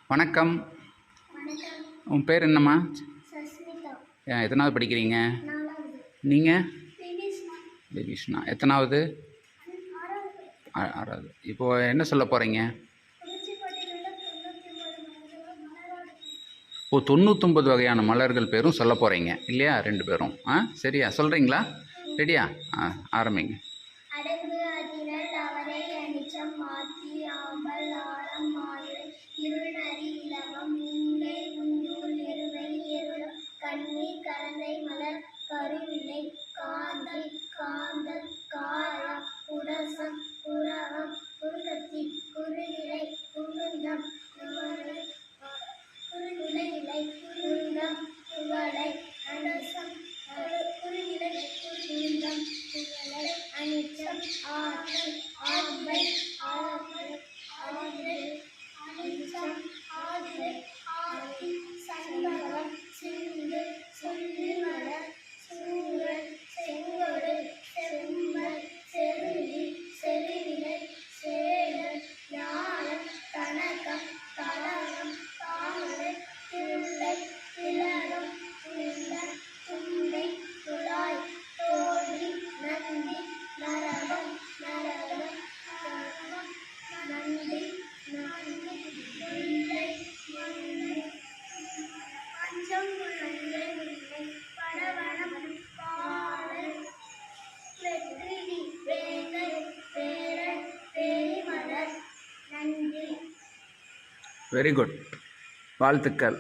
வணக்கம். வணக்கம். உன் பேர் என்னம்மா? சஸ்மிதா. எத்தனாவது படிக்கிறீங்க? 4வது. நீங்கள்? திவிஷ்ணா. திவிஷ்ணா. எத்தனாவது? 6வது. ஆறாவது. இப்போது என்ன சொல்ல போகிறீங்க? குறிச்சிக்கோட்டையில் உள்ள 99 மலர்கள் மலராடு. ஓ, 99 வகையான மலர்கள் பேரும் சொல்ல போகிறீங்க இல்லையா? 2 பேரும். சரியா சொல்கிறீங்களா? ரெடியா? ஆரம்பிங்க. அடங்கு அதிரல் அவரை அனிச்சம் மாத்தி ஆம்பல் ஆரம் மாறு இருநரி இலவம் நீங்கை உஞ்சூல் எருவை எருளம் கண்ணீர் கரந்தை மலர் கருவிலை காந்தை காந்தல் காயம் குடசம் குரவம் குருகத்தி குறுநிலை குருந்தம் குறுநிலை இலை குருந்தம் குவளை அனசம் குறுநிலை குருந்தம் குவளை அனிச்சம் ஆற்றல் ஆம்பை ஆறு ஆறு அனிச்சம் ஆறு ஆதி சண்பகம் சிந்து சொல்லி மலர் சூழல் செங்கொடு செம்மல் செருளி செருவிலை சேடல் ஞானம் கனகம் கலகம் தாமரை திருளை திலகம் துண்ட துண்டை துளாய் தோழி நந்தி நரகம் நரகம் நரகம் நந்தி நந்தி முல்லை முல்லை பஞ்சம் முல்லை முல்லை படவனம் பாடல் வெற்றி வேங்கை பேரன் பேரிமலர் நன்றி. Very good. வாழ்த்துக்கள்.